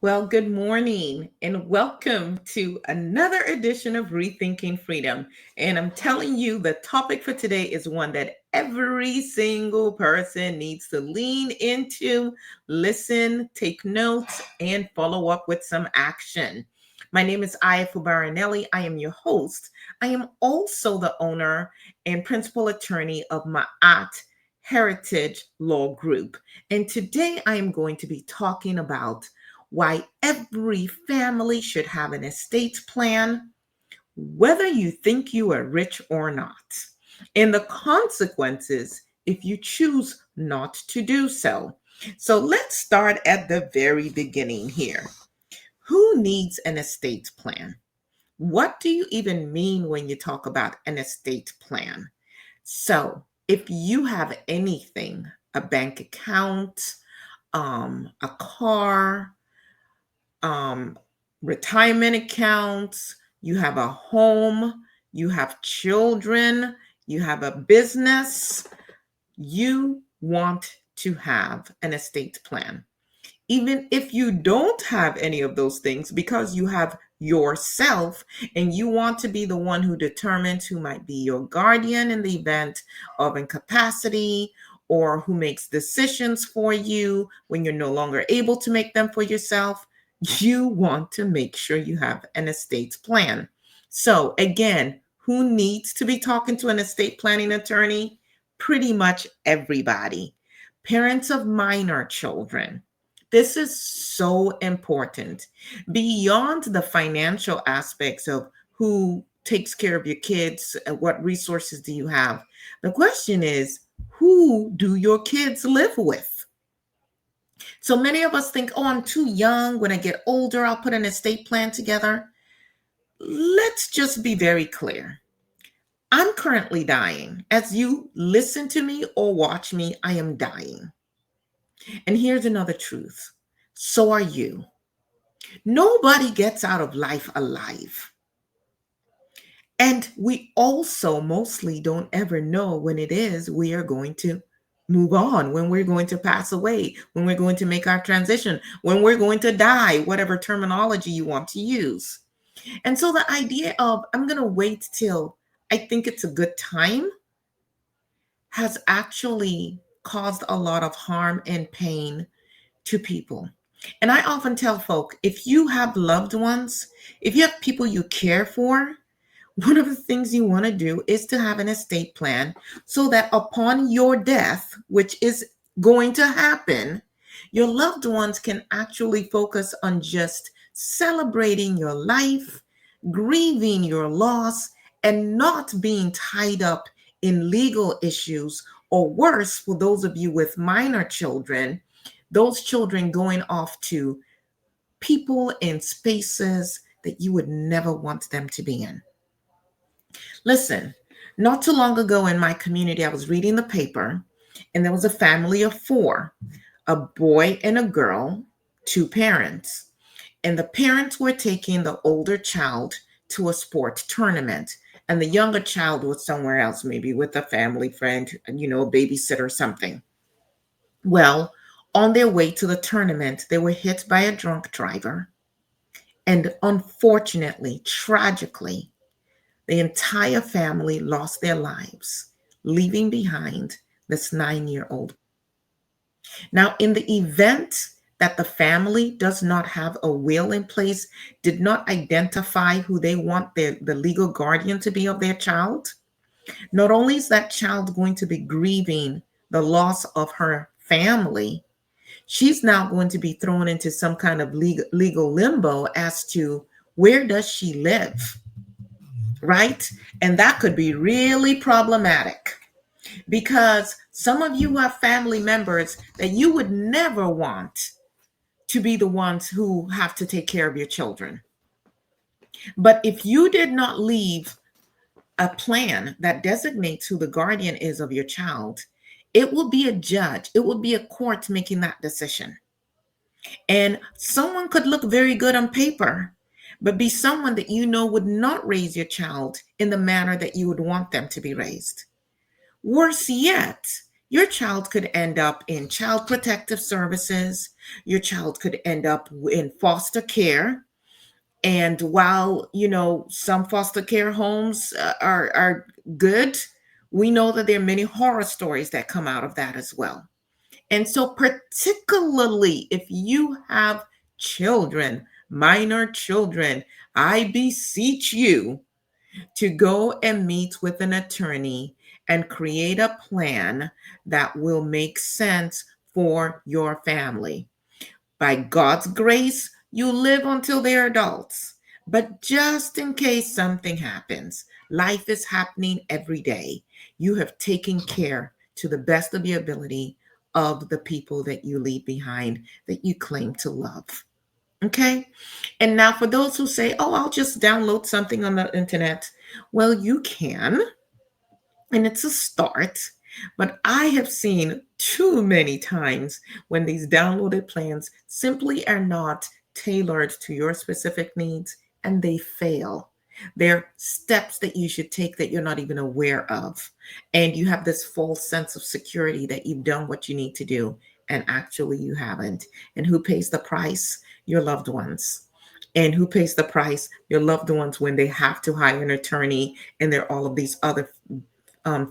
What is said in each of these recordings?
Well, good morning and welcome to another edition of Rethinking Freedom. And I'm telling you, the topic for today is one that every single person needs to lean into, listen, take notes, and follow up with some action. My name is Aya Fubara Eneli. I am your host. I am also the owner and principal attorney of Ma'at Heritage Law Group. And today I am going to be talking about why every family should have an estate plan, whether you think you are rich or not, and the consequences if you choose not to do so. So let's start at the very beginning here. Who needs an estate plan? What do you even mean when you talk about an estate plan? So, if you have anything, a bank account, a car, um, retirement accounts, you have a home, you have children, you have a business, you want to have an estate plan. Even if you don't have any of those things, because you have yourself and you want to be the one who determines who might be your guardian in the event of incapacity or who makes decisions for you when you're no longer able to make them for yourself, you want to make sure you have an estate plan. So, again, who needs to be talking to an estate planning attorney? Pretty much everybody. Parents of minor children. This is so important. Beyond the financial aspects of who takes care of your kids and what resources do you have, the question is, who do your kids live with? So many of us think, oh, I'm too young. When I get older, I'll put an estate plan together. Let's just be very clear. I'm currently dying. As you listen to me or watch me, I am dying. And here's another truth. So are you. Nobody gets out of life alive. And we also mostly don't ever know when it is we are going to move on, when we're going to pass away, when we're going to make our transition, when we're going to die, whatever terminology you want to use. And so the idea of I'm going to wait till I think it's a good time has actually caused a lot of harm and pain to people. And I often tell folk, if you have loved ones, if you have people you care for, one of the things you want to do is to have an estate plan so that upon your death, which is going to happen, your loved ones can actually focus on just celebrating your life, grieving your loss, and not being tied up in legal issues, or worse, for those of you with minor children, those children going off to people in spaces that you would never want them to be in. Listen, not too long ago in my community, I was reading the paper, and there was a family of four, a boy and a girl, two parents. And the parents were taking the older child to a sport tournament, and the younger child was somewhere else, maybe with a family friend, a babysitter or something. Well, on their way to the tournament, they were hit by a drunk driver. And unfortunately, tragically, the entire family lost their lives, leaving behind this 9-year-old. Now, in the event that the family does not have a will in place, did not identify who they want the legal guardian to be of their child, not only is that child going to be grieving the loss of her family, she's now going to be thrown into some kind of legal limbo as to where does she live, right? And that could be really problematic because some of you have family members that you would never want to be the ones who have to take care of your children. But if you did not leave a plan that designates who the guardian is of your child, it will be a judge, it will be a court making that decision. And someone could look very good on paper, but be someone that you know would not raise your child in the manner that you would want them to be raised. Worse yet, Your child could end up in child protective services. Your child could end up in foster care. And while, some foster care homes are good, we know that there are many horror stories that come out of that as well. And so, particularly if you have children, minor children, I beseech you to go and meet with an attorney and create a plan that will make sense for your family. By God's grace, you live until they're adults. But just in case something happens, life is happening every day. You have taken care to the best of your ability of the people that you leave behind that you claim to love. Okay? And now, for those who say, oh, I'll just download something on the internet, well, you can, and it's a start. But I have seen too many times when these downloaded plans simply are not tailored to your specific needs and they fail. They're steps that you should take that you're not even aware of. And you have this false sense of security that you've done what you need to do, and actually you haven't. And who pays the price? Your loved ones. And who pays the price? Your loved ones, when they have to hire an attorney and there are all of these other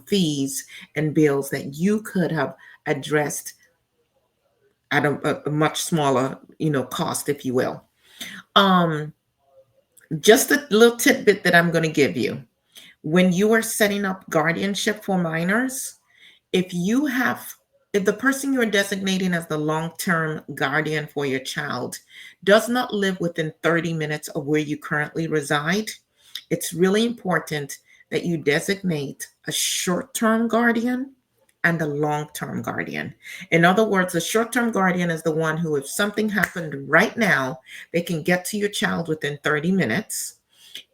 fees and bills that you could have addressed at a much smaller, cost, if you will. Um, just a little tidbit that I'm going to give you. When you are setting up guardianship for minors, if you have if the person you're designating as the long-term guardian for your child does not live within 30 minutes of where you currently reside, it's really important that you designate a short-term guardian and a long-term guardian. In other words, a short-term guardian is the one who, if something happened right now, they can get to your child within 30 minutes.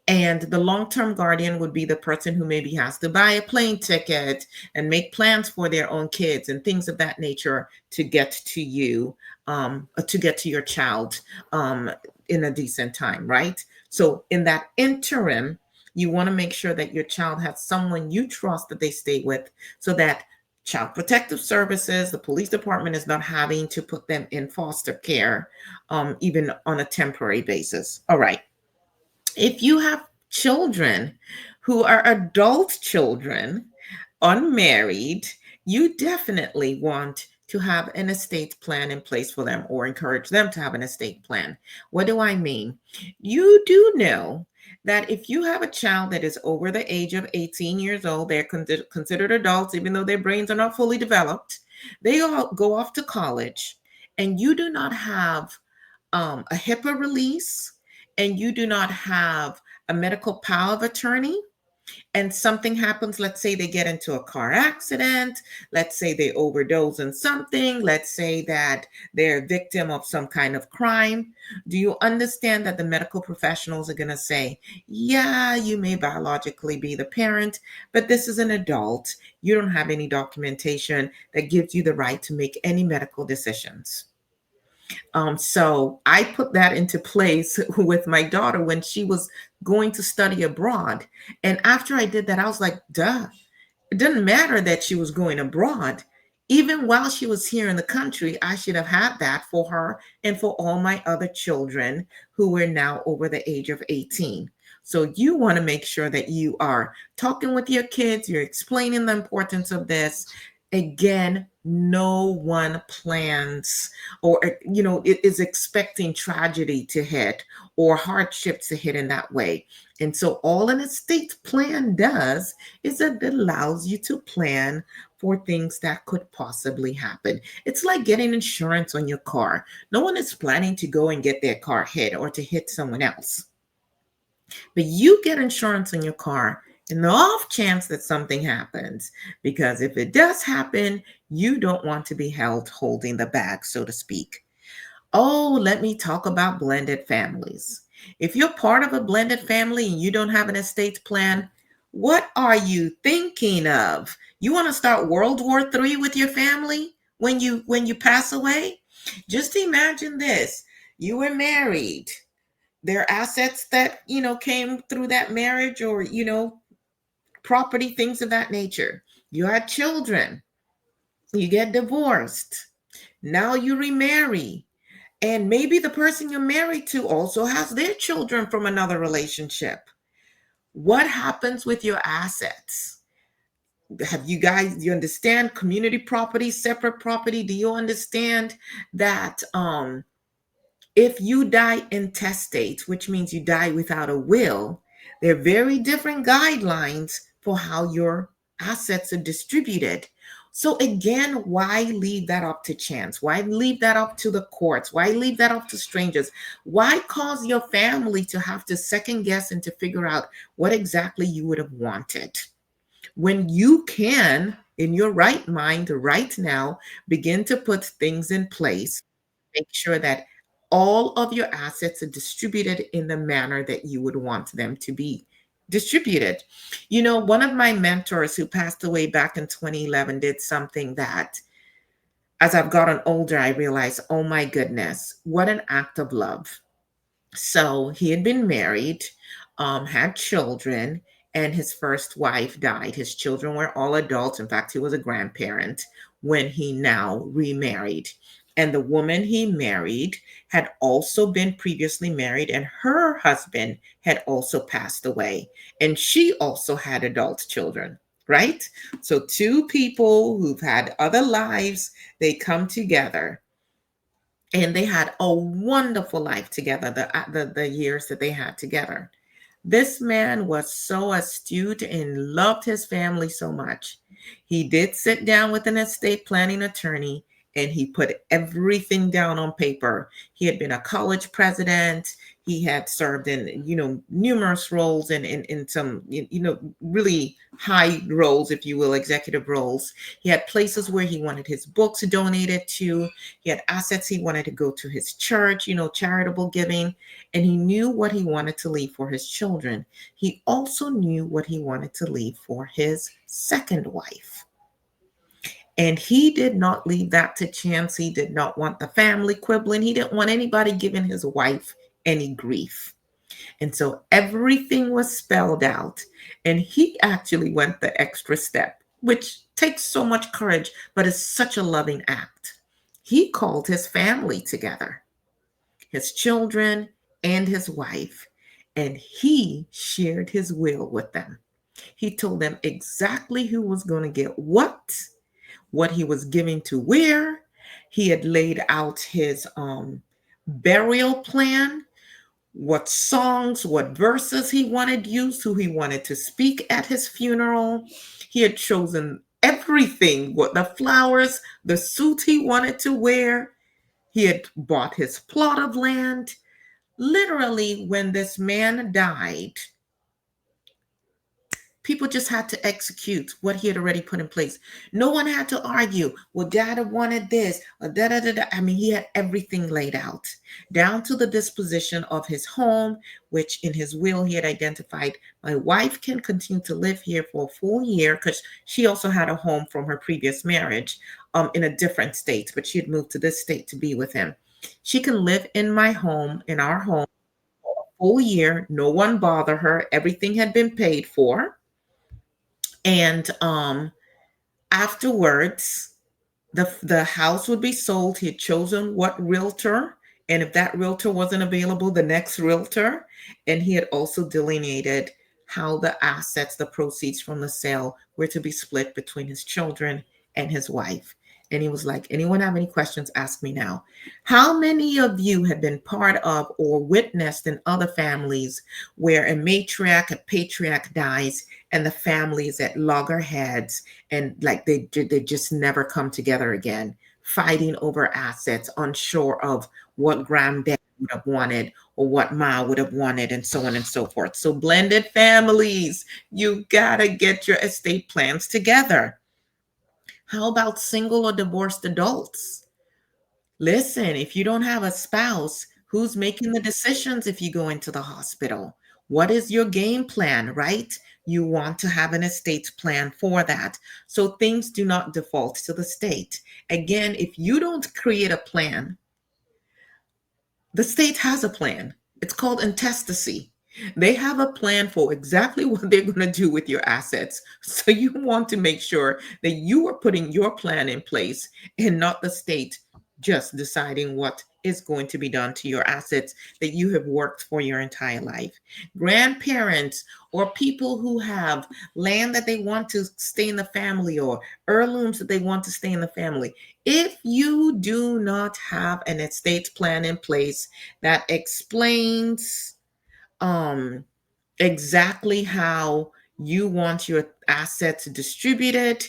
And the long term guardian would be the person who maybe has to buy a plane ticket and make plans for their own kids and things of that nature to get to you, to get to your child in a decent time, right? So, in that interim, you want to make sure that your child has someone you trust that they stay with so that Child Protective Services, the police department is not having to put them in foster care, even on a temporary basis. All right. If you have children who are adult children, unmarried, you definitely want to have an estate plan in place for them or encourage them to have an estate plan. What do I mean? You do know that if you have a child that is over the age of 18 years old, they're considered adults, even though their brains are not fully developed. They all go off to college, and you do not have a HIPAA release, and you do not have a medical power of attorney, and something happens, let's say they get into a car accident, let's say they overdose on something, let's say that they're a victim of some kind of crime, do you understand that the medical professionals are going to say, yeah, you may biologically be the parent, but this is an adult. You don't have any documentation that gives you the right to make any medical decisions. So I put that into place with my daughter when she was going to study abroad. And after I did that, I was like, duh, it didn't matter that she was going abroad. Even while she was here in the country, I should have had that for her and for all my other children who were now over the age of 18. So you want to make sure that you are talking with your kids, you're explaining the importance of this. Again, no one plans or it is expecting tragedy to hit or hardships to hit in that way. And so all an estate plan does is it allows you to plan for things that could possibly happen. It's like getting insurance on your car. No one is planning to go and get their car hit or to hit someone else. But you get insurance on your car in the off chance that something happens. Because if it does happen, you don't want to be held holding the bag, so to speak. Oh, let me talk about blended families. If you're part of a blended family and you don't have an estate plan, what are you thinking of? You want to start World War III with your family when you pass away? Just imagine this. You were married. There are assets that, came through that marriage or, property, things of that nature. You had children. You get divorced. Now you remarry. And maybe the person you're married to also has their children from another relationship. What happens with your assets? Have you guys, do you understand community property, separate property? Do you understand that if you die intestate, which means you die without a will, there are very different guidelines for how your assets are distributed. So again, why leave that up to chance? Why leave that up to the courts? Why leave that up to strangers? Why cause your family to have to second guess and to figure out what exactly you would have wanted, when you can, in your right mind right now, begin to put things in place, make sure that all of your assets are distributed in the manner that you would want them to be distributed. You know, one of my mentors who passed away back in 2011 did something that, as I've gotten older, I realized, oh my goodness, what an act of love. So he had been married, had children, and his first wife died. His children were all adults. In fact, he was a grandparent when he now remarried. And the woman he married had also been previously married, and her husband had also passed away. And she also had adult children, right? So, two people who've had other lives, they come together and they had a wonderful life together, the years that they had together. This man was so astute and loved his family so much. He did sit down with an estate planning attorney and he put everything down on paper. He had been a college president. He had served in, numerous roles and in some, really high roles, if you will, executive roles. He had places where he wanted his books donated to. He had assets he wanted to go to his church, charitable giving, and he knew what he wanted to leave for his children. He also knew what he wanted to leave for his second wife. And he did not leave that to chance. He did not want the family quibbling. He didn't want anybody giving his wife any grief. And so everything was spelled out. And he actually went the extra step, which takes so much courage, but is such a loving act. He called his family together, his children and his wife, and he shared his will with them. He told them exactly who was going to get what he was giving to where. He had laid out his burial plan, what songs, what verses he wanted used, who he wanted to speak at his funeral. He had chosen everything, what the flowers, the suit he wanted to wear. He had bought his plot of land. Literally, when this man died, people just had to execute what he had already put in place. No one had to argue, well, dad wanted this, or da da da da. I mean, he had everything laid out, down to the disposition of his home, which in his will he had identified, my wife can continue to live here for a full year, because she also had a home from her previous marriage in a different state, but she had moved to this state to be with him. She can live in my home, in our home, for a full year. No one bother her. Everything had been paid for. And afterwards, the house would be sold. He had chosen what realtor, and if that realtor wasn't available, the next realtor. And he had also delineated how the assets, the proceeds from the sale, were to be split between his children and his wife. And he was like, anyone have any questions? Ask me now. How many of you have been part of or witnessed in other families where a matriarch, a patriarch dies, and the family is at loggerheads, and like they just never come together again, fighting over assets, unsure of what granddad would have wanted or what ma would have wanted, and so on and so forth. So blended families, you gotta get your estate plans together. How about single or divorced adults? Listen, if you don't have a spouse, who's making the decisions if you go into the hospital? What is your game plan, right? You want to have an estate plan for that. So things do not default to the state. Again, if you don't create a plan, the state has a plan. It's called intestacy. They have a plan for exactly what they're going to do with your assets. So you want to make sure that you are putting your plan in place and not the state just deciding what is going to be done to your assets that you have worked for your entire life. Grandparents or people who have land that they want to stay in the family or heirlooms that they want to stay in the family. If you do not have an estate plan in place that explains um exactly how you want your assets distributed,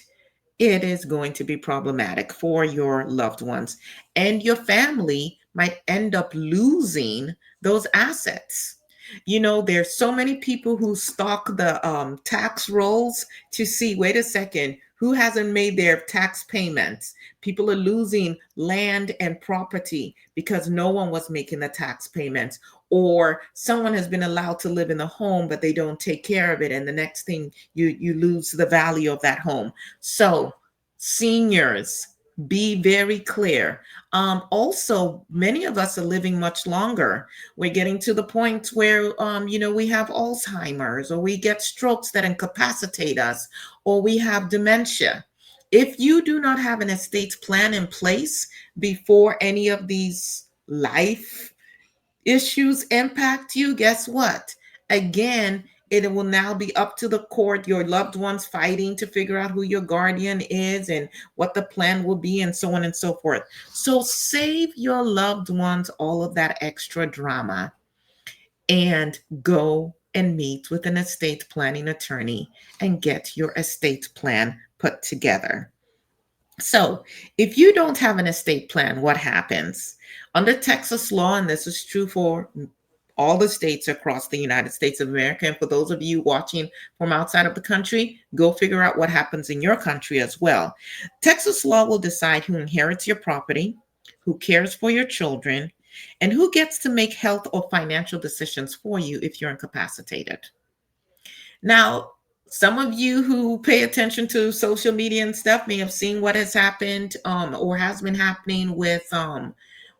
it is going to be problematic for your loved ones. And your family might end up losing those assets. You know, there's so many people who stalk the tax rolls to see, wait a second, who hasn't made their tax payments? People are losing land and property because no one was making the tax payments, or someone has been allowed to live in the home but they don't take care of it, and the next thing you lose the value of that home. So seniors, be very clear. Also, many of us are living much longer. We're getting to the point where we have Alzheimer's, or we get strokes that incapacitate us, or we have dementia. If you do not have an estate plan in place before any of these life issues impact you, guess what? Again, it will now be up to the court, your loved ones fighting to figure out who your guardian is and what the plan will be, and so on and so forth. So save your loved ones all of that extra drama and go and meet with an estate planning attorney and get your estate plan put together. So, if you don't have an estate plan, what happens? Under Texas law, and this is true for all the states across the United States of America, and for those of you watching from outside of the country, go figure out what happens in your country as well. Texas law will decide who inherits your property, who cares for your children, and who gets to make health or financial decisions for you if you're incapacitated. Now, some of you who pay attention to social media and stuff may have seen what has happened or has been happening with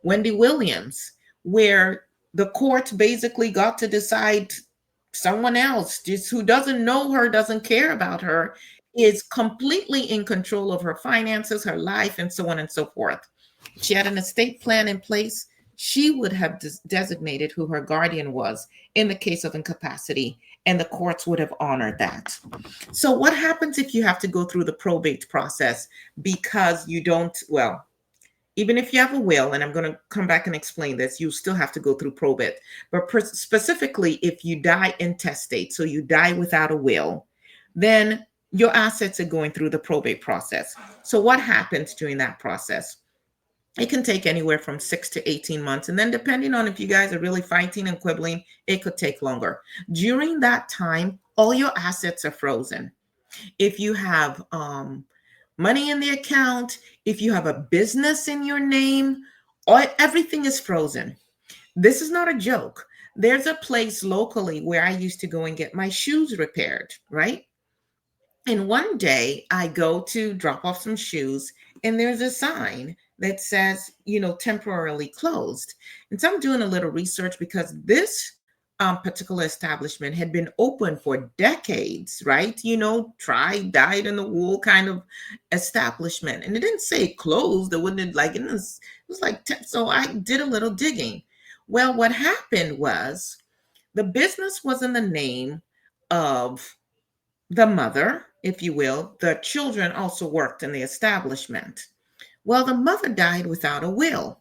Wendy Williams, where the court basically got to decide someone else just who doesn't know her, doesn't care about her, is completely in control of her finances, her life, and so on and so forth. She had an estate plan in place. She would have designated who her guardian was in the case of incapacity, and the courts would have honored that. So, what happens if you have to go through the probate process because you don't, well, even if you have a will, and I'm going to come back and explain this, you still have to go through probate. But specifically, if you die intestate, so you die without a will, then your assets are going through the probate process. So, what happens during that process? It can take anywhere from 6 to 18 months. And then, depending on if you guys are really fighting and quibbling, it could take longer. During that time, all your assets are frozen. If you have money in the account, if you have a business in your name, everything is frozen. This is not a joke. There's a place locally where I used to go and get my shoes repaired, right? And one day I go to drop off some shoes, and there's a sign that says, temporarily closed. And so I'm doing a little research because this particular establishment had been open for decades, right? Tried, dyed in the wool kind of establishment. And it didn't say closed. It wouldn't like, it was like, so I did a little digging. Well, what happened was the business was in the name of the mother, if you will. The children also worked in the establishment. Well, the mother died without a will.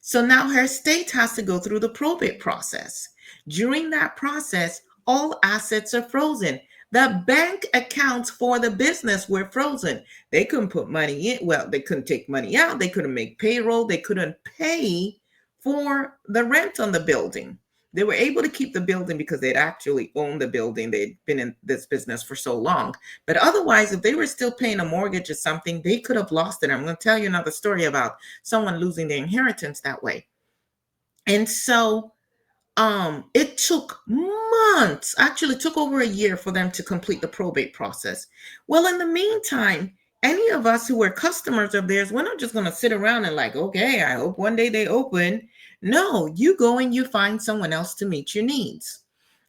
So now her estate has to go through the probate process. During that process, all assets are frozen. The bank accounts for the business were frozen. They couldn't put money in. Well, they couldn't take money out. They couldn't make payroll. They couldn't pay for the rent on the building. They were able to keep the building because they'd actually owned the building. They'd been in this business for so long. But otherwise, if they were still paying a mortgage or something, they could have lost it. I'm going to tell you another story about someone losing their inheritance that way. And so it took months, actually took over a year for them to complete the probate process. Well, in the meantime, any of us who were customers of theirs, we're not just going to sit around and like, okay, I hope one day they open. No, you go and you find someone else to meet your needs.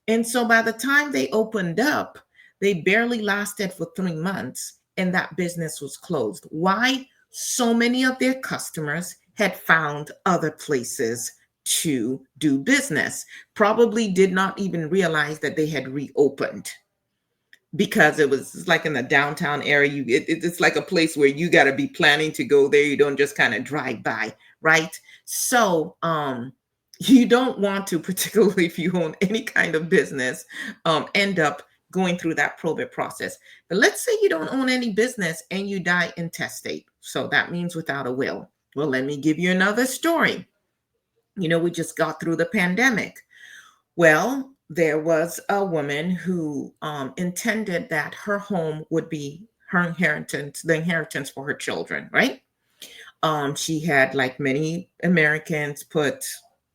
And so by the time they opened up, they barely lasted for 3 months and that business was closed. Why? So many of their customers had found other places to do business, probably did not even realize that they had reopened because it was like in the downtown area. It's like a place where you got to be planning to go there. You don't just kind of drive by, right? So you don't want to, particularly if you own any kind of business, end up going through that probate process. But let's say you don't own any business and you die intestate, so that means without a will. Well, let me give you another story. We just got through the pandemic. Well, there was a woman who intended that her home would be her inheritance, the inheritance for her children, right? She had, like many Americans, put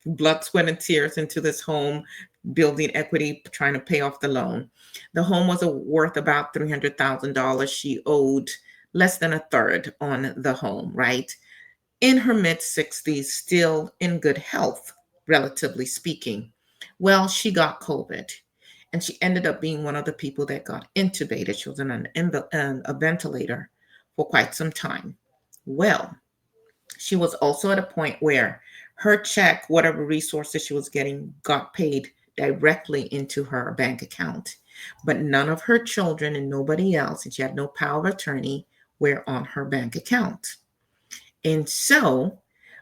blood, sweat, and tears into this home, building equity, trying to pay off the loan. The home was worth about $300,000. She owed less than a third on the home, right? In her mid 60s, still in good health, relatively speaking. Well, she got COVID and she ended up being one of the people that got intubated. She was on a ventilator for quite some time. Well, she was also at a point where her check, whatever resources she was getting, got paid directly into her bank account. But none of her children and nobody else, and she had no power of attorney, were on her bank account. And so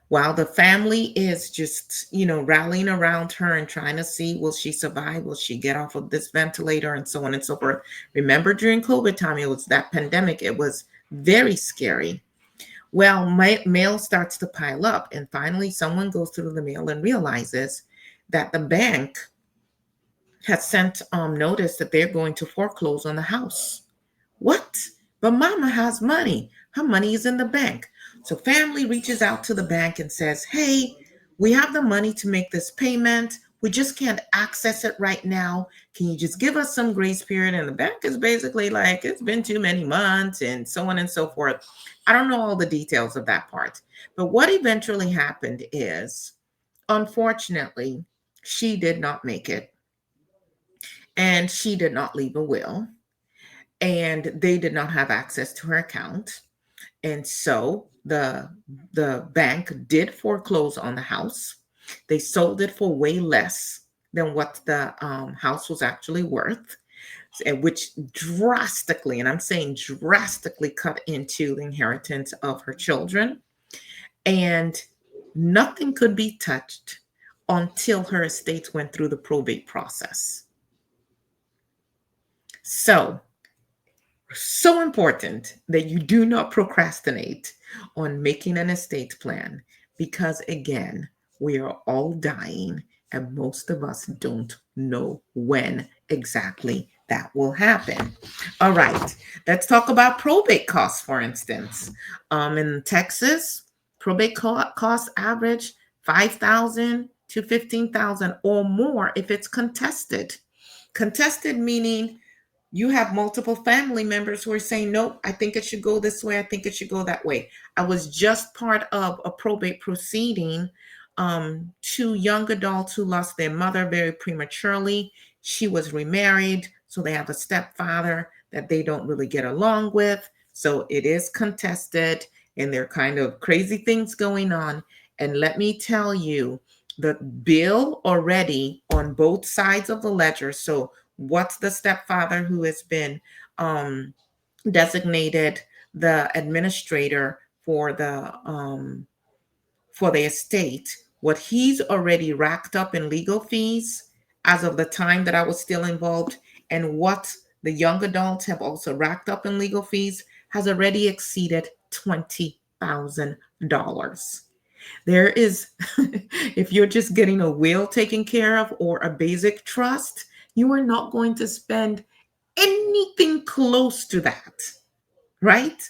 while the family is just, rallying around her and trying to see, will she survive? Will she get off of this ventilator? And so on and so forth. Remember, during COVID time, it was that pandemic. It was very scary. Well, my mail starts to pile up. And finally, someone goes through the mail and realizes that the bank has sent notice that they're going to foreclose on the house. What? But mama has money. Her money is in the bank. So family reaches out to the bank and says, hey, we have the money to make this payment. We just can't access it right now. Can you just give us some grace period? And the bank is basically like, it's been too many months and so on and so forth. I don't know all the details of that part. But what eventually happened is, unfortunately, she did not make it. And she did not leave a will. And they did not have access to her account. And so the bank did foreclose on the house. They sold it for way less than what the house was actually worth, which drastically, and I'm saying drastically, cut into the inheritance of her children. And nothing could be touched until her estate went through the probate process. So important that you do not procrastinate on making an estate plan, because again, we are all dying and most of us don't know when exactly that will happen. All right, let's talk about probate costs, for instance. In Texas, probate costs average 5,000 to 15,000 or more if it's contested. Contested meaning you have multiple family members who are saying, nope, I think it should go this way. I think it should go that way. I was just part of a probate proceeding. Two young adults who lost their mother very prematurely. She was remarried, so they have a stepfather that they don't really get along with. So it is contested, and there are kind of crazy things going on. And let me tell you, the bill already on both sides of the ledger. So what's the stepfather who has been designated the administrator for the estate, what he's already racked up in legal fees as of the time that I was still involved, and what the young adults have also racked up in legal fees has already exceeded $20,000. There is, if you're just getting a will taken care of or a basic trust, you are not going to spend anything close to that, right?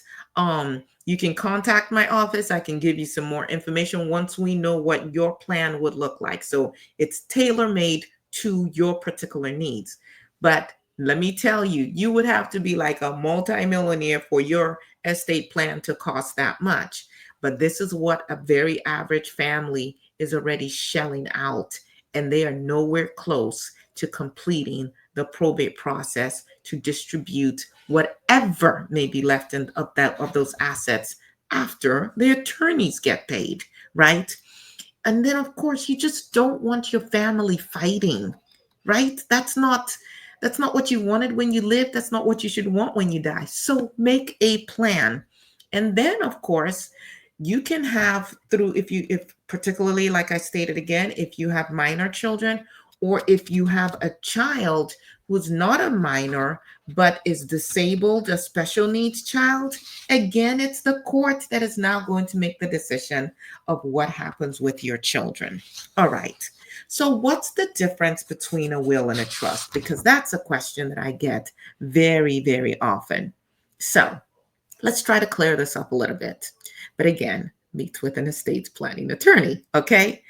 You can contact my office. I can give you some more information once we know what your plan would look like. So it's tailor-made to your particular needs. But let me tell you, you would have to be like a multimillionaire for your estate plan to cost that much. But this is what a very average family is already shelling out. and they are nowhere close to completing the probate process to distribute whatever may be left of those assets after the attorneys get paid, right? And then of course you just don't want your family fighting, right? That's not what you wanted when you lived. That's not what you should want when you die. So make a plan. And then of course you can have through, if particularly, like I stated again, if you have minor children, or if you have a child who's not a minor but is disabled, a special needs child, again, it's the court that is now going to make the decision of what happens with your children. All right. So, what's the difference between a will and a trust? Because that's a question that I get very, very often. So, let's try to clear this up a little bit. But again, meet with an estate planning attorney, okay?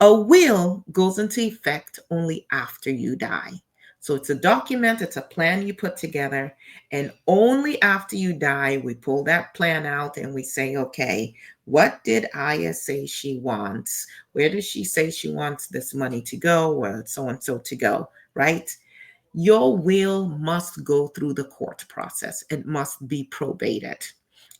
A will goes into effect only after you die. So it's a document, it's a plan you put together, and only after you die, we pull that plan out and we say, okay, what did Aya say she wants? Where does she say she wants this money to go, or so and so to go, right? Your will must go through the court process. It must be probated.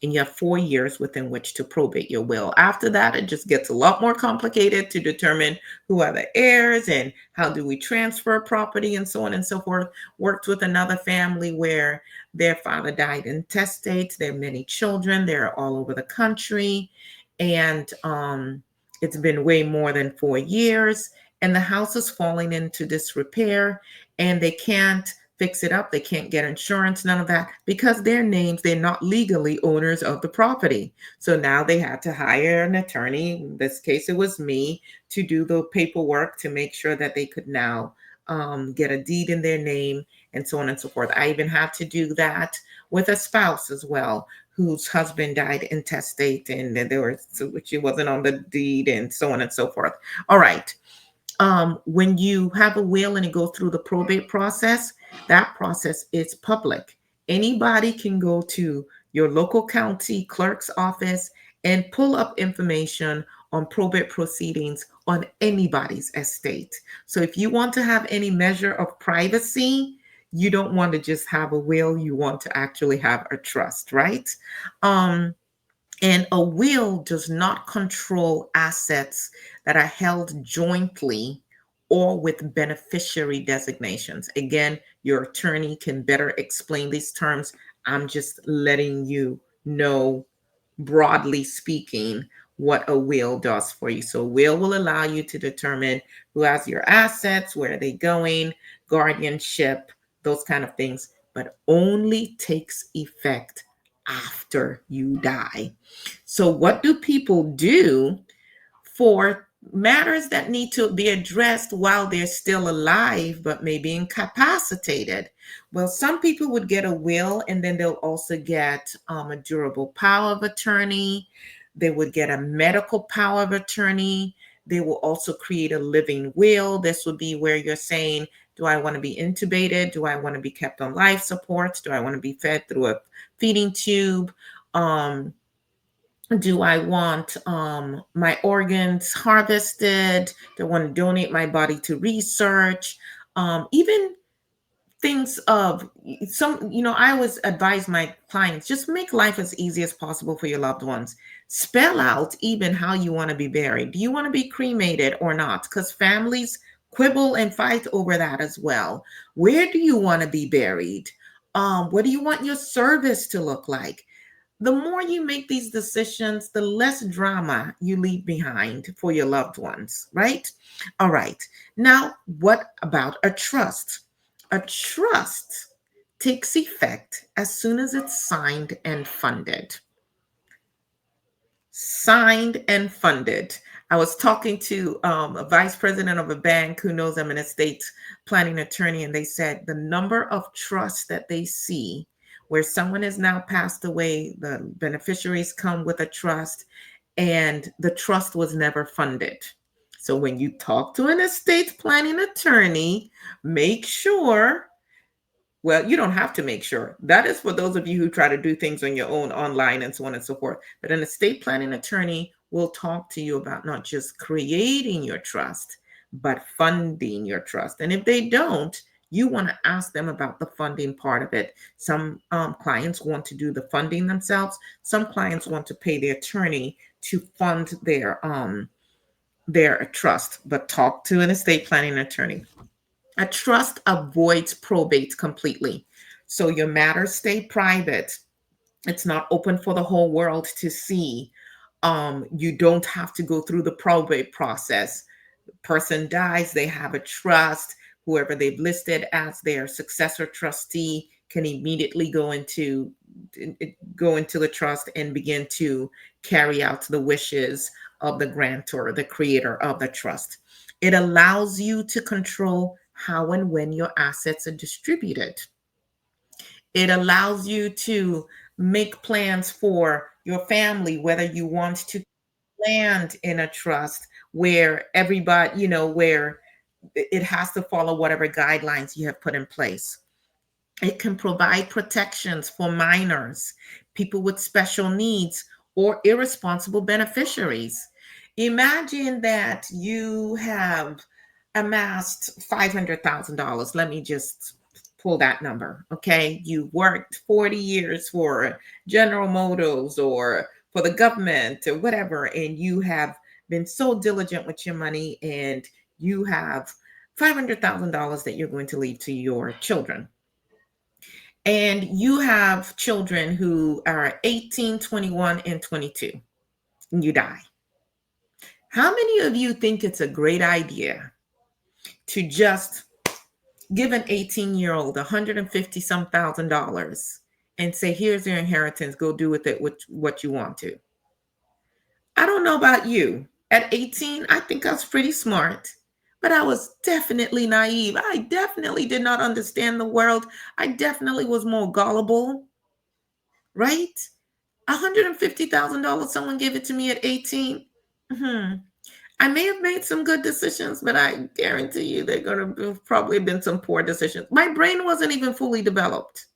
And you have 4 years within which to probate your will. After that, it just gets a lot more complicated to determine who are the heirs and how do we transfer property and so on and so forth. Worked with another family where their father died intestate. There are many children. They're all over the country. And it's been way more than 4 years. And the house is falling into disrepair, and they can't fix it up. They can't get insurance, none of that, because their names, they're not legally owners of the property. So now they had to hire an attorney. In this case, it was me, to do the paperwork to make sure that they could now get a deed in their name and so on and so forth. I even had to do that with a spouse as well, whose husband died intestate, and she wasn't on the deed and so on and so forth. All right. When you have a will and it goes through the probate process, that process is public. Anybody can go to your local county clerk's office and pull up information on probate proceedings on anybody's estate. So if you want to have any measure of privacy, you don't want to just have a will, you want to actually have a trust, right? And a will does not control assets that are held jointly or with beneficiary designations. Again, your attorney can better explain these terms. I'm just letting you know, broadly speaking, what a will does for you. So, a will allow you to determine who has your assets, where are they going, guardianship, those kind of things, but only takes effect after you die. So, what do people do for matters that need to be addressed while they're still alive but may be incapacitated? Well, some people would get a will, and then they'll also get a durable power of attorney. They would get a medical power of attorney. They will also create a living will. This would be where you're saying, do I want to be intubated? Do I want to be kept on life support? Do I want to be fed through a feeding tube? Do I want my organs harvested? Do I want to donate my body to research? Even things of some, I always advise my clients, just make life as easy as possible for your loved ones. Spell out even how you want to be buried. Do you want to be cremated or not? Because families quibble and fight over that as well. Where do you want to be buried? What do you want your service to look like? The more you make these decisions, the less drama you leave behind for your loved ones, right? All right. Now, what about a trust? A trust takes effect as soon as it's signed and funded. Signed and funded. I was talking to a vice president of a bank who knows I'm an estate planning attorney, and they said the number of trusts that they see where someone has now passed away, the beneficiaries come with a trust, and the trust was never funded. So when you talk to an estate planning attorney, make sure, well, you don't have to make sure. That is for those of you who try to do things on your own online and so on and so forth. But an estate planning attorney will talk to you about not just creating your trust, but funding your trust. And if they don't, you want to ask them about the funding part of it. Some clients want to do the funding themselves. Some clients want to pay the attorney to fund their trust, but talk to an estate planning attorney. A trust avoids probate completely. So your matters stay private. It's not open for the whole world to see. You don't have to go through the probate process. Person dies, they have a trust. Whoever they've listed as their successor trustee can immediately go into the trust and begin to carry out the wishes of the grantor, the creator of the trust. It allows you to control how and when your assets are distributed. It allows you to make plans for your family, whether you want to land in a trust where everybody, where it has to follow whatever guidelines you have put in place. It can provide protections for minors, people with special needs, or irresponsible beneficiaries. Imagine that you have amassed $500,000. Let me just pull that number. Okay. You worked 40 years for General Motors or for the government or whatever, and you have been so diligent with your money, and you have $500,000 that you're going to leave to your children. And you have children who are 18, 21, and 22, and you die. How many of you think it's a great idea to just give an 18-year-old 150 some thousand dollars and say, here's your inheritance, go do with it what you want to? I don't know about you. At 18, I think I was pretty smart, but I was definitely naive. I definitely did not understand the world. I definitely was more gullible, right? $150,000, someone gave it to me at 18. I may have made some good decisions, but I guarantee you they're going to probably been some poor decisions. My brain wasn't even fully developed.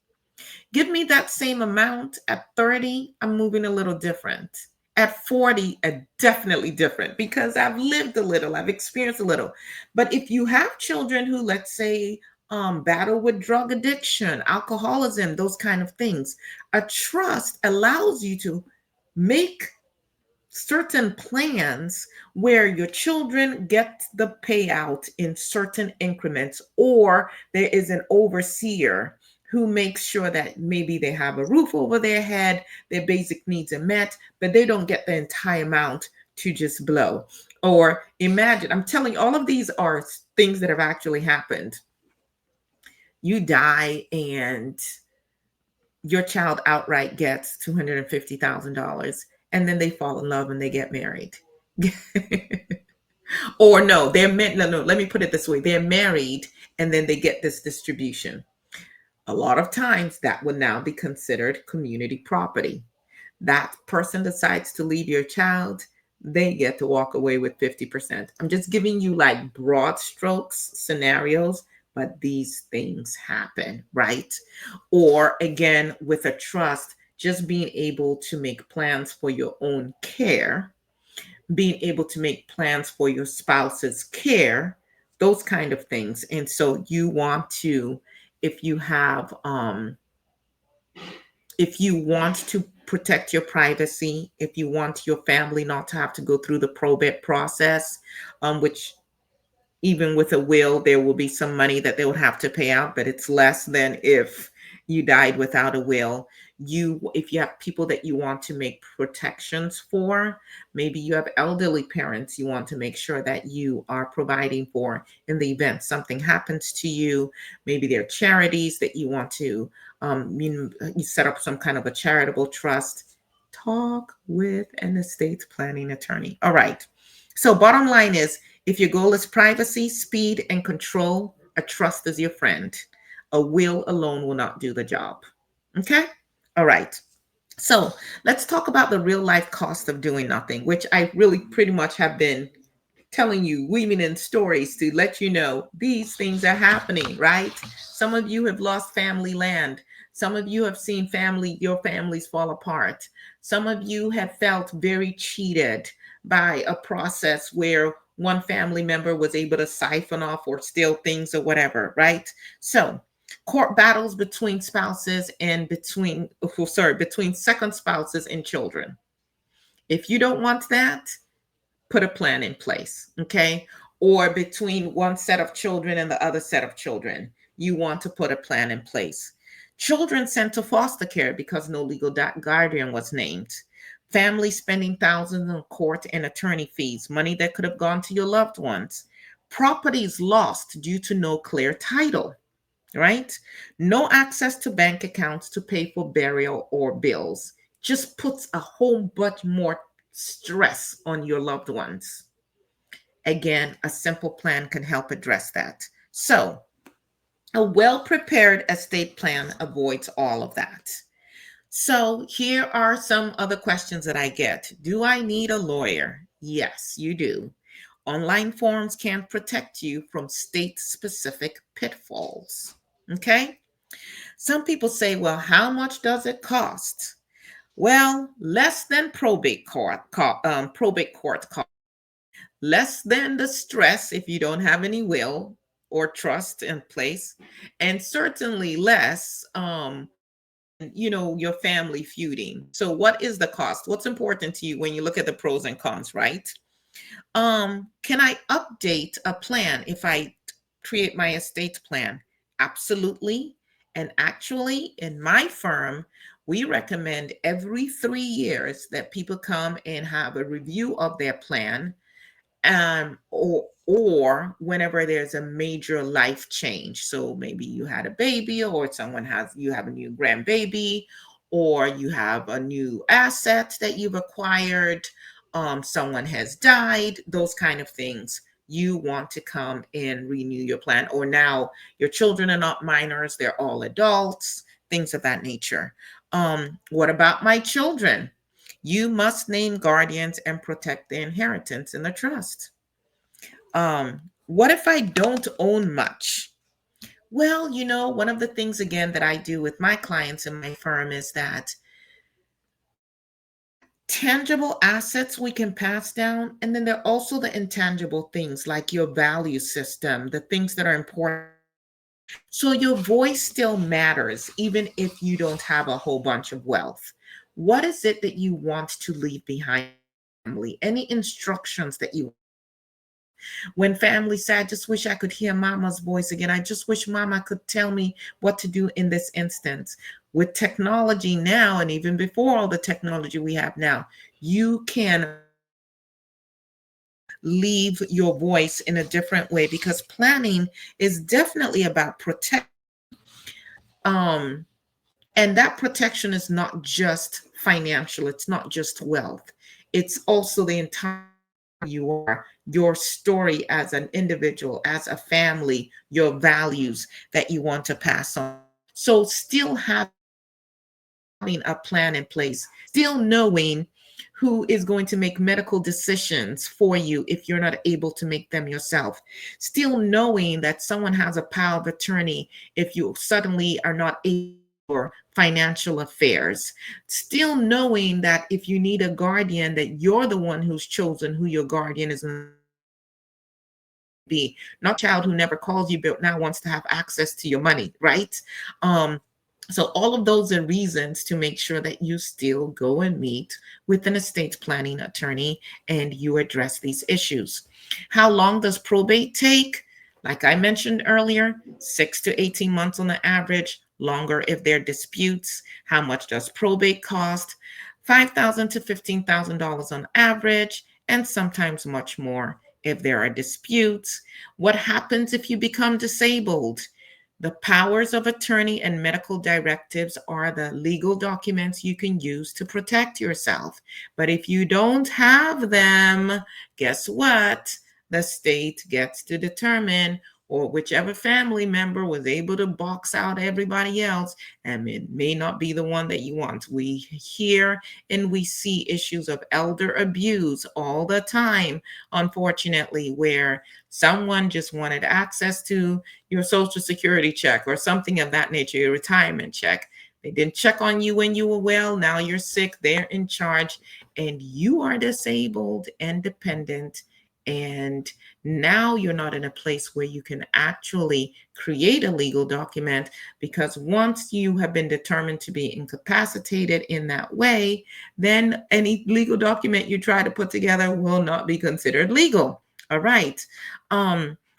Give me that same amount at 30, I'm moving a little different. At 40, definitely different because I've lived a little, I've experienced a little. But if you have children who, let's say, battle with drug addiction, alcoholism, those kind of things, a trust allows you to make certain plans where your children get the payout in certain increments, or there is an overseer who makes sure that maybe they have a roof over their head, their basic needs are met, but they don't get the entire amount to just blow. Or imagine, I'm telling you, all of these are things that have actually happened. You die and your child outright gets $250,000, and then they fall in love and they get married. Or no, no, let me put it this way. They're married and then they get this distribution. A lot of times that would now be considered community property. That person decides to leave your child, they get to walk away with 50%. I'm just giving you like broad strokes scenarios, but these things happen, right? Or again, with a trust, just being able to make plans for your own care, being able to make plans for your spouse's care, those kind of things. And so you want to, if you have if you want to protect your privacy, if you want your family not to have to go through the probate process, which even with a will, there will be some money that they would have to pay out, but it's less than if you died without a will. If you have people that you want to make protections for, maybe you have elderly parents you want to make sure that you are providing for in the event something happens to you. Maybe there are charities that you want to, you set up some kind of a charitable trust. Talk with an estate planning attorney. All right. So bottom line is, if your goal is privacy, speed, and control, a trust is your friend. A will alone will not do the job. Okay? All right. So let's talk about the real life cost of doing nothing, which I really pretty much have been telling you, weaving in stories to let you know these things are happening, right? Some of you have lost family land. Some of you have seen your families fall apart. Some of you have felt very cheated by a process where one family member was able to siphon off or steal things or whatever, right? So court battles between spouses and between second spouses and children. If you don't want that, put a plan in place, okay? Or between one set of children and the other set of children, you want to put a plan in place. Children sent to foster care because no legal guardian was named. Families spending thousands on court and attorney fees, money that could have gone to your loved ones. Properties lost due to no clear title, right? No access to bank accounts to pay for burial or bills. Just puts a whole bunch more stress on your loved ones. Again, a simple plan can help address that. So, a well prepared estate plan avoids all of that. So, here are some other questions that I get. Do I need a lawyer? Yes, you do. Online forms can protect you from state specific pitfalls. Okay? Some people say, well, how much does it cost? Well, less than probate court cost, less than the stress if you don't have any will or trust in place, and certainly less than your family feuding. So, what is the cost? What's important to you when you look at the pros and cons, right? Can I update a plan if I create my estate plan? Absolutely. And actually, in my firm, we recommend every 3 years that people come and have a review of their plan, or whenever there's a major life change. So maybe you had a baby, or you have a new grandbaby, or you have a new asset that you've acquired, someone has died, those kind of things. You want to come and renew your plan, or now your children are not minors, they're all adults, things of that nature. What about my children? You must name guardians and protect the inheritance in the trust. What if I don't own much? Well, one of the things again that I do with my clients in my firm is that there are tangible assets we can pass down, and then there are also the intangible things like your value system, the things that are important. So your voice still matters, even if you don't have a whole bunch of wealth. What is it that you want to leave behind for your family? Any instructions that you when family say, I just wish I could hear mama's voice again. I just wish mama could tell me what to do in this instance. With technology now, and even before all the technology we have now, you can leave your voice in a different way, because planning is definitely about protect. Um, and that protection is not just financial, it's not just wealth, it's also the entire you are, your story as an individual, as a family, your values that you want to pass on. So, still having a plan in place, still knowing who is going to make medical decisions for you if you're not able to make them yourself, still knowing that someone has a power of attorney if you suddenly are not able for financial affairs, still knowing that if you need a guardian, that you're the one who's chosen who your guardian is be, not child who never calls you but now wants to have access to your money, right? So all of those are reasons to make sure that you still go and meet with an estate planning attorney and you address these issues. How long does probate take? Like I mentioned earlier, 6 to 18 months on the average, longer if there are disputes. How much does probate cost? $5,000 to $15,000 on average, and sometimes much more if there are disputes. What happens if you become disabled? The powers of attorney and medical directives are the legal documents you can use to protect yourself. But if you don't have them, guess what? The state gets to determine, or whichever family member was able to box out everybody else, and it may not be the one that you want. We hear and we see issues of elder abuse all the time, unfortunately, where someone just wanted access to your social security check or something of that nature, your retirement check. They didn't check on you when you were well. Now you're sick. They're in charge and you are disabled and dependent, And now you're not in a place where you can actually create a legal document, because once you have been determined to be incapacitated in that way, then any legal document you try to put together will not be considered legal. All right.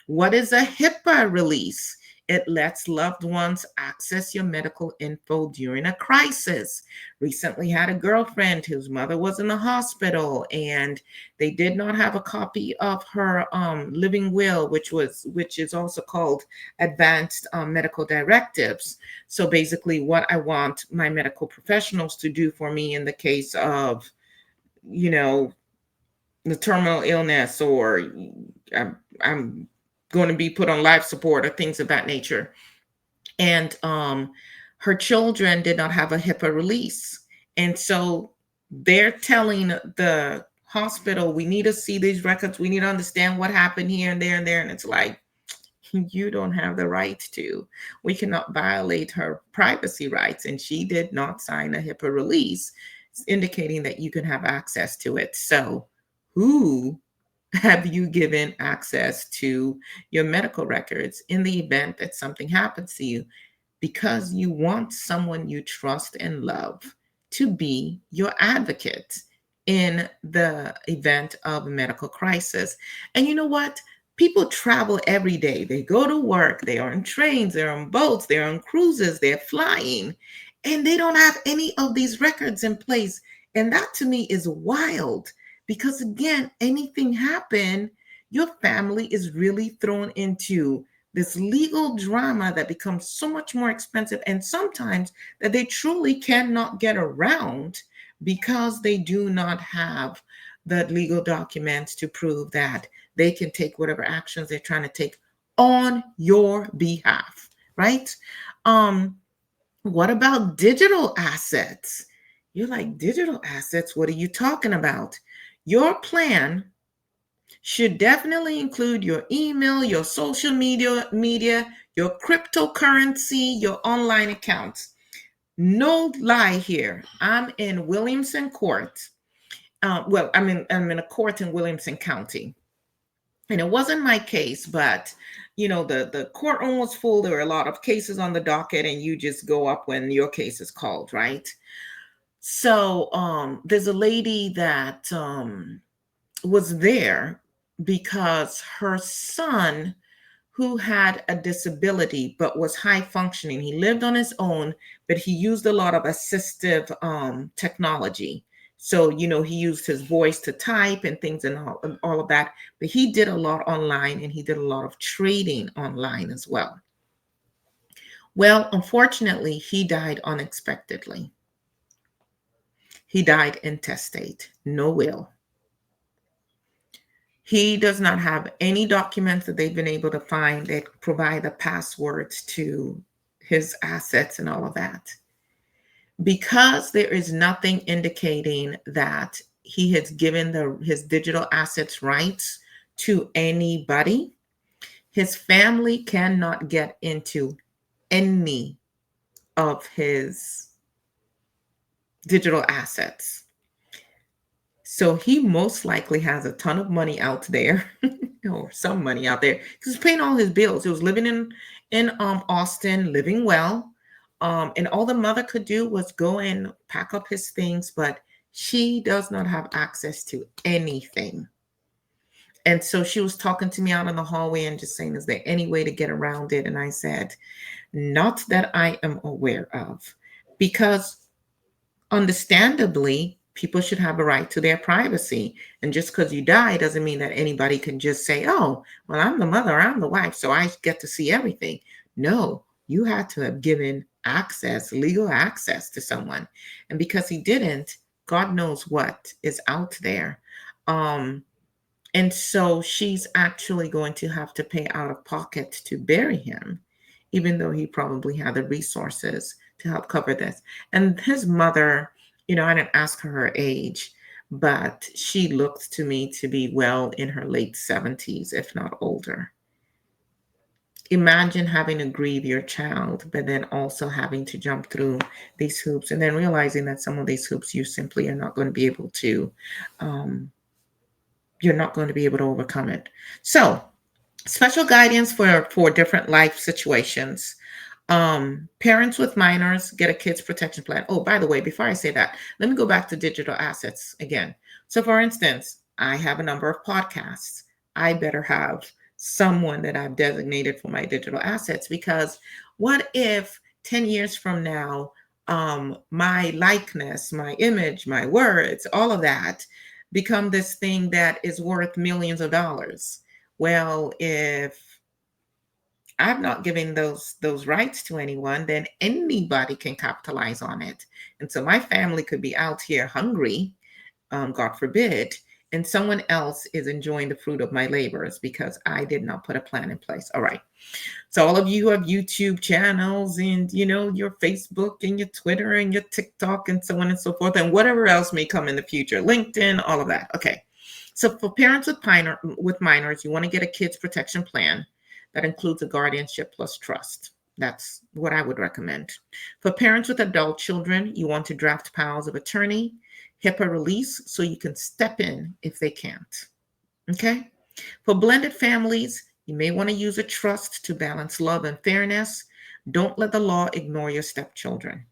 What is a HIPAA release? It lets loved ones access your medical info during a crisis. Recently had a girlfriend whose mother was in the hospital, and they did not have a copy of her living will, which is also called advanced medical directives. So basically, what I want my medical professionals to do for me in the case of, you know, the terminal illness, or I'm going to be put on life support, or things of that nature. And her children did not have a HIPAA release. And so they're telling the hospital, we need to see these records. We need to understand what happened here and there and there. And it's like, you don't have the right to. We cannot violate her privacy rights. And she did not sign a HIPAA release, indicating that you can have access to it. So who have you given access to your medical records in the event that something happens to you? Because you want someone you trust and love to be your advocate in the event of a medical crisis. And you know what? People travel every day. They go to work, they are on trains, they're on boats, they're on cruises, they're flying, and they don't have any of these records in place. And that to me is wild, because again, anything happen, your family is really thrown into this legal drama that becomes so much more expensive, and sometimes that they truly cannot get around because they do not have the legal documents to prove that they can take whatever actions they're trying to take on your behalf, right? What about digital assets? You're like, digital assets, what are you talking about? Your plan should definitely include your email, your social media, your cryptocurrency, your online accounts. No lie here. I'm in Williamson Court. I'm in a court in Williamson County, and it wasn't my case, but the courtroom was full. There were a lot of cases on the docket, and you just go up when your case is called, right? So there's a lady that was there because her son, who had a disability but was high functioning, he lived on his own, but he used a lot of assistive technology. So, he used his voice to type and things, and all of that. But he did a lot online, and he did a lot of trading online as well. Well, unfortunately, he died unexpectedly. He died intestate, no will. He does not have any documents that they've been able to find that provide the passwords to his assets and all of that. Because there is nothing indicating that he has given his digital assets rights to anybody, his family cannot get into any of his digital assets. So he most likely has a ton of money out there, or some money out there, because he's paying all his bills. He was living in Austin, living well, and all the mother could do was go and pack up his things, but she does not have access to anything. And so she was talking to me out in the hallway and just saying, "Is there any way to get around it?" And I said, "Not that I am aware of," because understandably, people should have a right to their privacy. And just because you die doesn't mean that anybody can just say, "Oh, well, I'm the mother, I'm the wife, so I get to see everything." No, you had to have given access, legal access to someone. And because he didn't, God knows what is out there. And so she's actually going to have to pay out of pocket to bury him, even though he probably had the resources to help cover this. And his mother, I didn't ask her age, but she looked to me to be well in her late 70s, if not older. Imagine having to grieve your child, but then also having to jump through these hoops, and then realizing that some of these hoops you simply are not going to be able to you're not going to be able to overcome it. So, special guidance for different life situations. Parents with minors get a kids protection plan. Oh, by the way, before I say that, let me go back to digital assets again. So, for instance, I have a number of podcasts. I better have someone that I've designated for my digital assets, because what if 10 years from now, my likeness, my image, my words, all of that become this thing that is worth millions of dollars? Well, if I'm not giving those rights to anyone, then anybody can capitalize on it. And so my family could be out here hungry, God forbid, and someone else is enjoying the fruit of my labors because I did not put a plan in place. All right. So all of you who have YouTube channels and your Facebook and your Twitter and your TikTok and so on and so forth, and whatever else may come in the future, LinkedIn, all of that. Okay. So for parents with minors, you want to get a kids protection plan that includes a guardianship plus trust. That's what I would recommend. For parents with adult children, you want to draft powers of attorney, HIPAA release, so you can step in if they can't. Okay? For blended families, you may want to use a trust to balance love and fairness. Don't let the law ignore your stepchildren.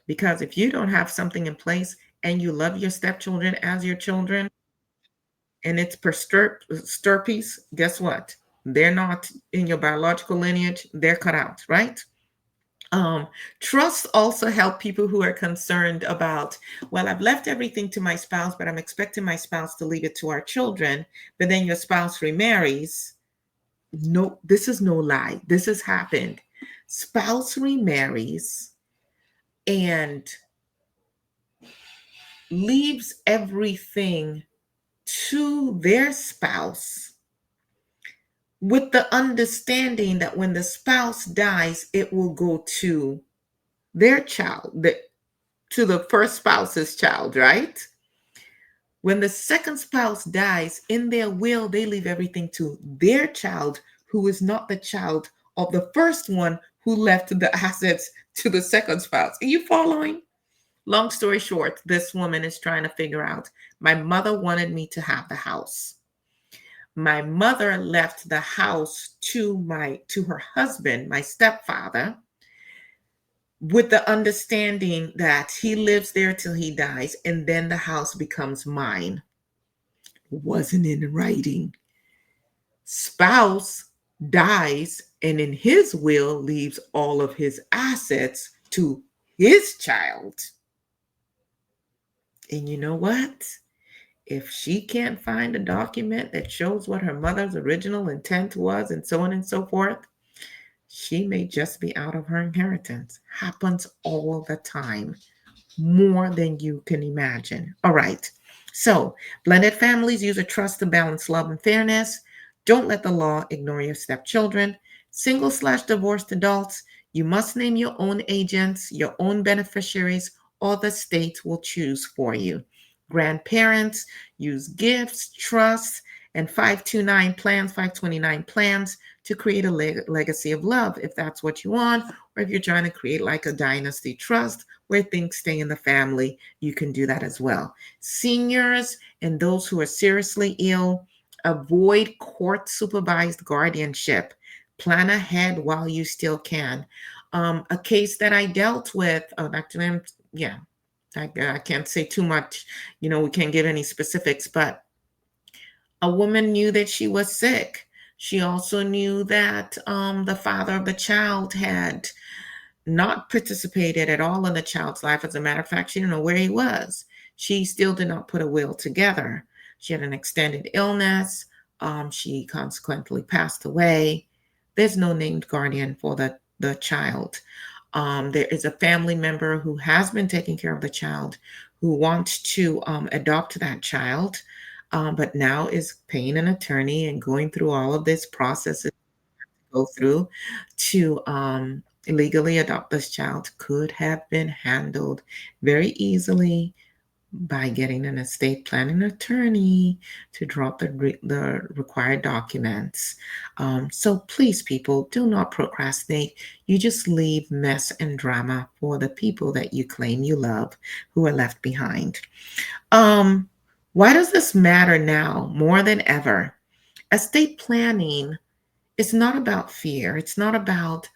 Because if you don't have something in place and you love your stepchildren as your children, and it's per stirpies, guess what? They're not in your biological lineage, they're cut out, right? Um, Trusts also help people who are concerned about, well, I've left everything to my spouse, but I'm expecting my spouse to leave it to our children, but then your spouse remarries. No, this is no lie. This has happened. Spouse remarries and leaves everything to their spouse with the understanding that when the spouse dies, it will go to their child, to the first spouse's child, right? When the second spouse dies, in their will, they leave everything to their child, who is not the child of the first one who left the assets to the second spouse. Are you following? Long story short, this woman is trying to figure out, my mother wanted me to have the house. My mother left the house to her husband, my stepfather, with the understanding that he lives there till he dies, and then the house becomes mine. It wasn't in writing. Spouse dies, and in his will leaves all of his assets to his child. And you know what? If she can't find a document that shows what her mother's original intent was, and so on and so forth, she may just be out of her inheritance. Happens all the time, more than you can imagine. All right. So, blended families use a trust to balance love and fairness. Don't let the law ignore your stepchildren. Single/divorced adults, you must name your own agents, your own beneficiaries, or the state will choose for you. Grandparents, use gifts, trusts, and 529 plans to create a legacy of love if that's what you want, or if you're trying to create like a dynasty trust where things stay in the family, you can do that as well. Seniors and those who are seriously ill, avoid court supervised guardianship. Plan ahead while you still can. A case that I dealt with, actually, yeah, I can't say too much. We can't give any specifics, but a woman knew that she was sick. She also knew that the father of the child had not participated at all in the child's life. As a matter of fact, she didn't know where he was. She still did not put a will together. She had an extended illness. She consequently passed away. There's no named guardian for the child. There is a family member who has been taking care of the child who wants to adopt that child, but now is paying an attorney and going through all of this process to go through to legally adopt this child. Could have been handled very easily by getting an estate planning attorney to draw up the required documents. So please, people, do not procrastinate. You just leave mess and drama for the people that you claim you love who are left behind. Um, Why does this matter now more than ever? Estate planning is not about fear. It's not about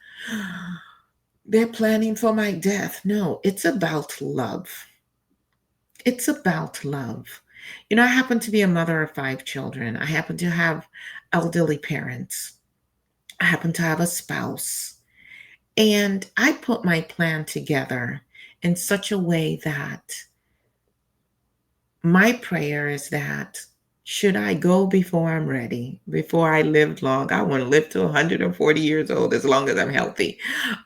they're planning for my death. No, it's about love. It's about love. I happen to be a mother of five children. I happen to have elderly parents. I happen to have a spouse. And I put my plan together in such a way that my prayer is that should I go before I'm ready, before I live long, I want to live to 140 years old as long as I'm healthy.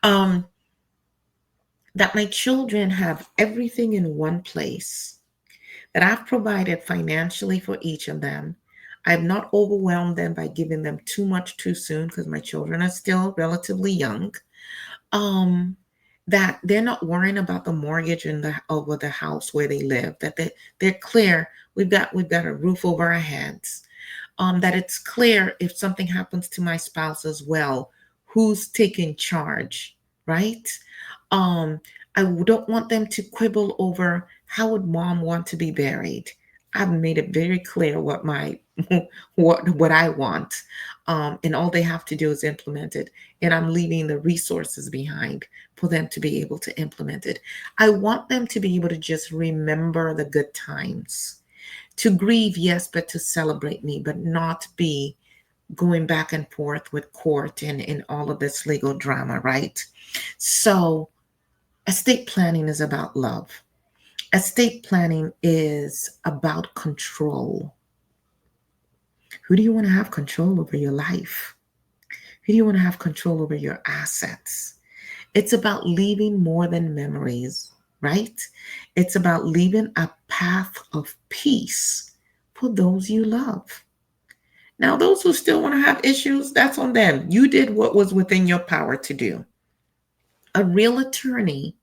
Um, that my children have everything in one place, that I've provided financially for each of them. I've not overwhelmed them by giving them too much too soon because my children are still relatively young. Um, that they're not worrying about the mortgage and the over the house where they live, that they're clear. We've got a roof over our heads. That it's clear if something happens to my spouse as well, who's taking charge, right? Um, I don't want them to quibble over how would mom want to be buried. I've made it very clear what my what I want, and all they have to do is implement it. And I'm leaving the resources behind for them to be able to implement it. I want them to be able to just remember the good times, to grieve, yes, but to celebrate me, but not be going back and forth with court and all of this legal drama, right? So estate planning is about love. Estate planning is about control. Who do you want to have control over your life? Who do you want to have control over your assets? It's about leaving more than memories, right? It's about leaving a path of peace for those you love. Now, those who still want to have issues, that's on them. You did what was within your power to do. A real attorney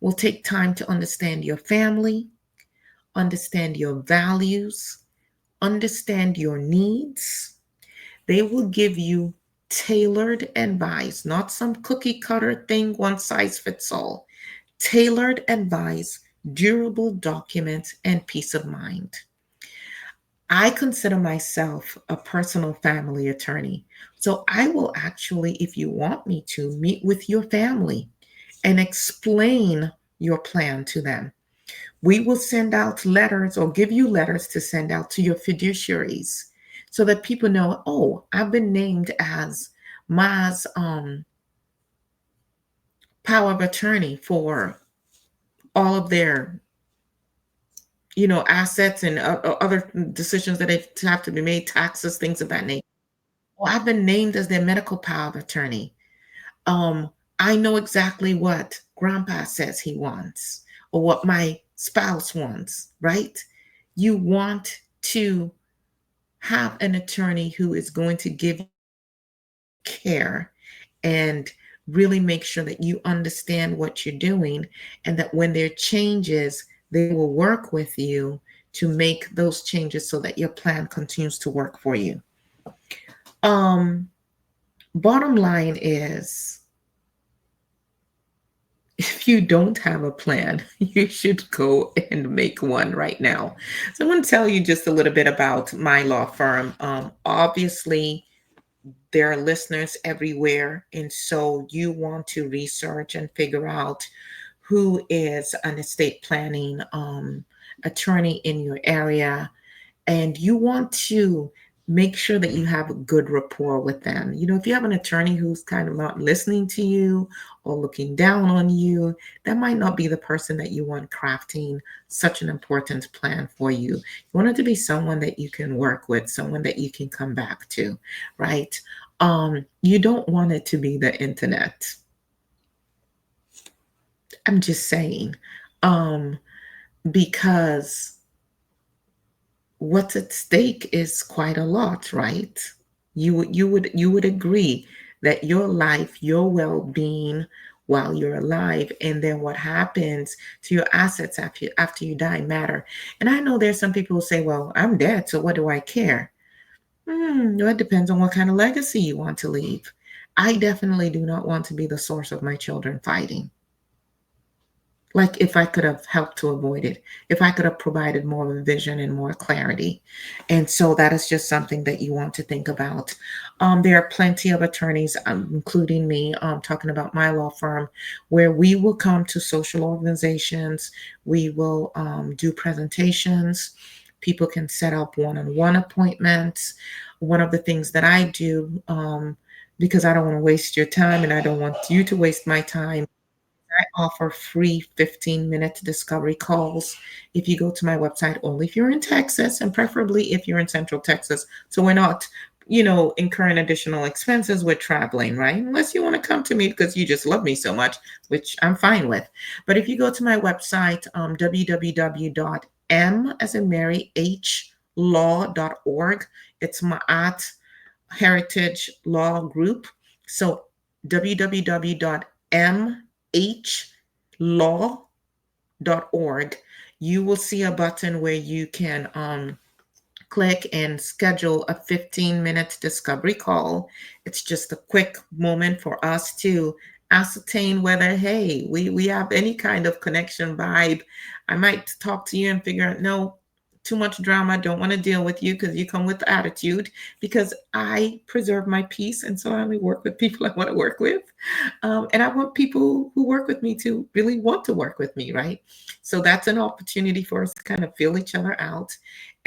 will take time to understand your family, understand your values, understand your needs. They will give you tailored advice, not some cookie cutter thing, one size fits all. Tailored advice, durable documents, and peace of mind. I consider myself a personal family attorney. So I will actually, if you want me to, meet with your family and explain your plan to them. We will send out letters or give you letters to send out to your fiduciaries so that people know, oh, I've been named as Ma's power of attorney for all of their assets and other decisions that have to be made, taxes, things of that nature. Well, I've been named as their medical power of attorney. Um, I know exactly what grandpa says he wants or what my spouse wants, right? You want to have an attorney who is going to give care and really make sure that you understand what you're doing and that when there are changes, they will work with you to make those changes so that your plan continues to work for you. Um, Bottom line is if you don't have a plan, you should go and make one right now. So I'm going to tell you just a little bit about my law firm. Obviously, there are listeners everywhere, and so you want to research and figure out who is an estate planning attorney in your area, and you want to make sure that you have a good rapport with them. If you have an attorney who's kind of not listening to you or looking down on you, that might not be the person that you want crafting such an important plan for you. You want it to be someone that you can work with, someone that you can come back to, right? You don't want it to be the internet. I'm just saying, um, because what's at stake is quite a lot, right? You would agree that your life, your well-being while you're alive, and then what happens to your assets after you die matter. And I know there's some people who say, "Well, I'm dead, so what do I care?" No, it depends on what kind of legacy you want to leave. I definitely do not want to be the source of my children fighting. Like if I could have helped to avoid it, if I could have provided more of a vision and more clarity. And so that is just something that you want to think about. There are plenty of attorneys, including me, talking about my law firm, where we will come to social organizations, we will do presentations. People can set up one on one appointments. One of the things that I do, because I don't want to waste your time and I don't want you to waste my time, I offer free 15-minute discovery calls. If you go to my website, only if you're in Texas, and preferably if you're in Central Texas. So we're not, incurring additional expenses with traveling, right? Unless you want to come to me because you just love me so much, which I'm fine with. But if you go to my website, www.m as in Mary, law.org, it's my at Heritage Law Group. So www.mhlaw.org, you will see a button where you can click and schedule a 15-minute discovery call. It's just a quick moment for us to ascertain whether, hey, we have any kind of connection vibe. I might talk to you and figure out, no, too much drama, don't want to deal with you because you come with attitude, because I preserve my peace. And so I only work with people I want to work with. And I want people who work with me to really want to work with me, right? So that's an opportunity for us to kind of feel each other out.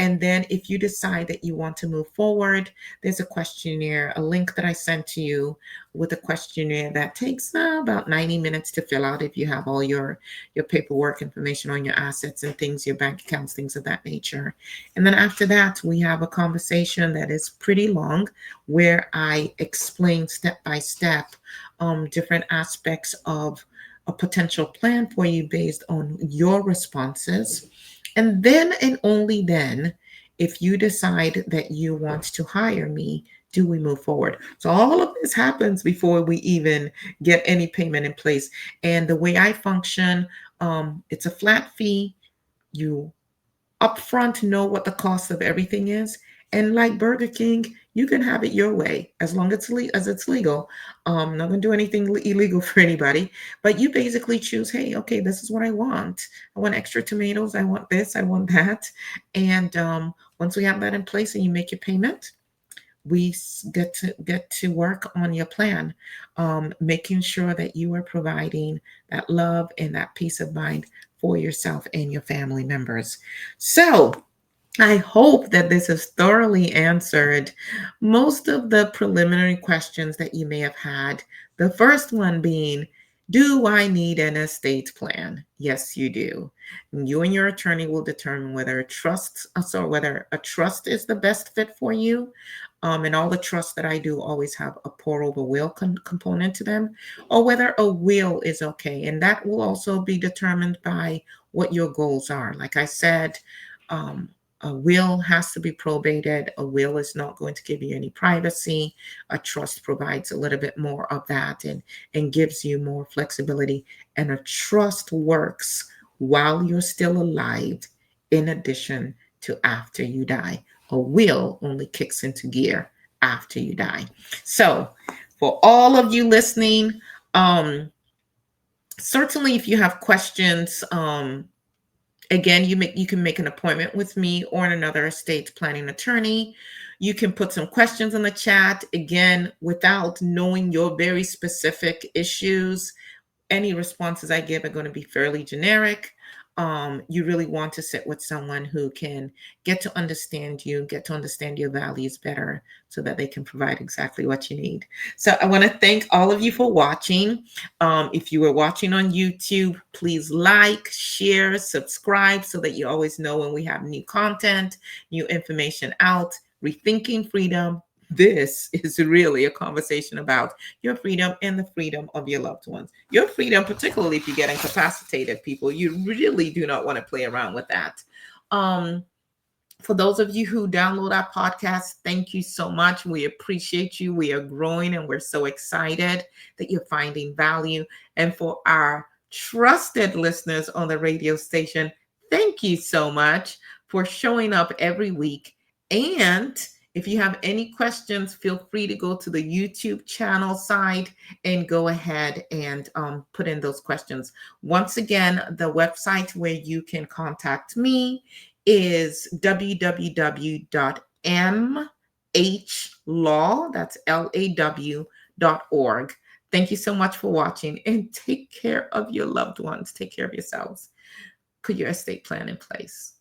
And then if you decide that you want to move forward, there's a questionnaire, a link that I sent to you with a questionnaire that takes about 90 minutes to fill out if you have all your paperwork information on your assets and things, your bank accounts, things of that nature. And then after that, we have a conversation that is pretty long where I explain step by step different aspects of a potential plan for you based on your responses. And then and only then, if you decide that you want to hire me, do we move forward. So all of this happens before we even get any payment in place. And the way I function, it's a flat fee. You upfront know what the cost of everything is. And like Burger King, you can have it your way as long as it's legal. Not gonna do anything illegal for anybody, but you basically choose, hey, okay, this is what I want. I want extra tomatoes. I want this. I want that. And once we have that in place and you make your payment, we get to work on your plan, making sure that you are providing that love and that peace of mind for yourself and your family members. So I hope that this has thoroughly answered most of the preliminary questions that you may have had. The first one being, do I need an estate plan? Yes, you do. You and your attorney will determine whether a trust is the best fit for you. And all the trusts that I do always have a pour over will component to them, or whether a will is okay. And that will also be determined by what your goals are. Like I said, um, a will has to be probated. A will is not going to give you any privacy. A trust provides a little bit more of that and gives you more flexibility. And a trust works while you're still alive, in addition to after you die. A will only kicks into gear after you die. So, for all of you listening, um, certainly if you have questions, again, you can make an appointment with me or another estate planning attorney. You can put some questions in the chat. Again, without knowing your very specific issues, any responses I give are going to be fairly generic. You really want to sit with someone who can get to understand you, get to understand your values better so that they can provide exactly what you need. So I want to thank all of you for watching. If you were watching on YouTube, please like, share, subscribe so that you always know when we have new content, new information out. Rethinking Freedom. This is really a conversation about your freedom and the freedom of your loved ones. Your freedom, particularly if you get incapacitated, people, you really do not want to play around with that. For those of you who download our podcast, thank you so much. We appreciate you. We are growing and we're so excited that you're finding value. And for our trusted listeners on the radio station, thank you so much for showing up every week. And If you have any questions, feel free to go to the YouTube channel side and go ahead and put in those questions. Once again, the website where you can contact me is www.mhlaw, that's law.org. Thank you so much for watching, and take care of your loved ones. Take care of yourselves. Put your estate plan in place.